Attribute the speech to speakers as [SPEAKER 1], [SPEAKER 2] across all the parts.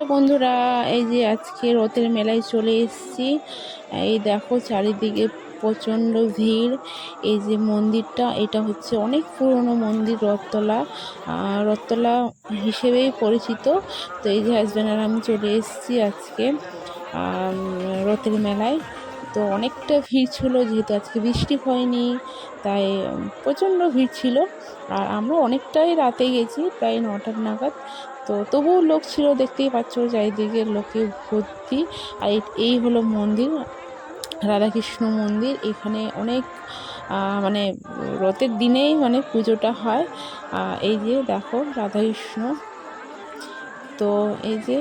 [SPEAKER 1] বন্ধুরা, এই যে আজকে রথের মেলায় চলে এসেছি। এই দেখো চারিদিকে প্রচণ্ড ভিড়। এই যে মন্দিরটা, এটা হচ্ছে অনেক পুরনো মন্দির, রথতলা। রথতলা হিসেবেই পরিচিত। তো এই যে হাজব্যান্ড আর আমি চলে এসেছি আজকে রথের মেলায়। তো অনেকটা ভিড় ছিল, যেহেতু আজকে বৃষ্টি হয়নি, তাই প্রচণ্ড ভিড় ছিল। আর আমরা অনেকটাই রাতে গেছি, প্রায় 9টা নাগাদ। তো তবুও লোক ছিল, দেখতেই পাচ্ছ চারিদিকে লোকে ভর্তি। আর এই হলো মন্দির, রাধাকৃষ্ণ মন্দির। এখানে অনেক মানে রথের দিনেই মানে পুজোটা হয়। এই যে দেখো রাধাকৃষ্ণ। তো এই যে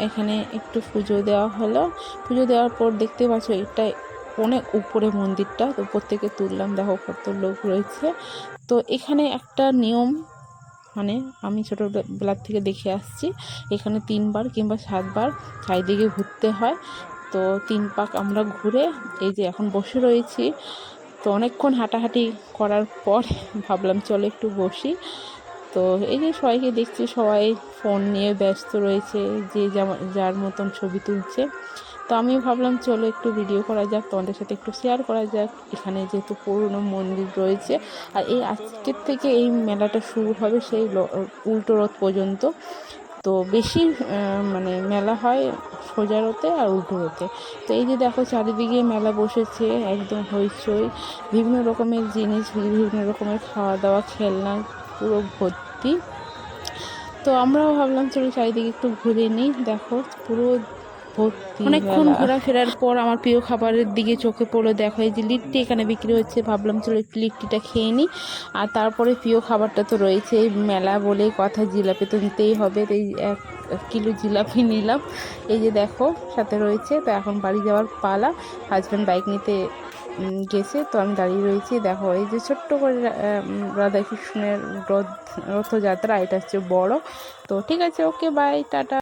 [SPEAKER 1] এখানে একটু পুজো দেওয়া হলো। পুজো দেওয়ার পর দেখতে পাচ্ছ এটা অনেক উপরে মন্দিরটা, তো উপর থেকে তুললাম, দেখো কত লোক রয়েছে। তো এখানে একটা নিয়ম, মানে আমি ছোটোবেলার থেকে দেখে আসছি, এখানে 3বার কিংবা 7বার চারিদিকে ঘুরতে হয়। তো 3 পাক আমরা ঘুরে এই যে এখন বসে রয়েছি। তো অনেকক্ষণ হাঁটাহাঁটি করার পর ভাবলাম চলো একটু বসি। তো এই যে সবাইকে দেখছি, সবাই ফোন নিয়ে ব্যস্ত রয়েছে, যে যার মতন ছবি তুলছে। তো আমি ভাবলাম চলো একটু ভিডিও করা যাক, তোমাদের সাথে একটু শেয়ার করা যাক। এখানে যেহেতু পুরনো মন্দির রয়েছে, আর এই আজকের থেকে এই মেলাটা শুরু হবে সেই উল্টো রথ পর্যন্ত। তো বেশি মানে মেলা হয় সোজা রথে আর উল্টো রথে। তো এই যে দেখো চারিদিকে মেলা বসেছে, একদম হইচই, বিভিন্ন রকমের জিনিস, বিভিন্ন রকমের খাওয়া দাওয়া, খেলনা, পুরো ভর্তি। তো আমরাও ভাবলাম চলো চারিদিকে একটু ঘুরে নিই। দেখো পুরো ভর্তি। অনেকক্ষণ ঘোরাফেরার পর আমার প্রিয় খাবারের দিকে চোখে পড়লো। দেখো এই যে লিট্টি এখানে বিক্রি হচ্ছে, ভাবলাম চলো একটু লিট্টিটা খেয়ে নিই। আর তারপরে প্রিয় খাবারটা তো রয়েছে, মেলা বলে কথা, জিলাপি তো নিতেই হবে। তো এই 1 কিলো জিলাপি নিলাম। এই যে দেখো সাথে রয়েছে। তো এখন বাড়ি যাওয়ার পালা। হাজব্যান্ড বাইক নিতে গেছে, তো আমি দাঁড়িয়ে রয়েছি। দেখো এই যে ছোট্ট করে রাধাকৃষ্ণের রথযাত্রা, এটা হচ্ছে বড়। তো ঠিক আছে, ওকে, বাই, টাটা।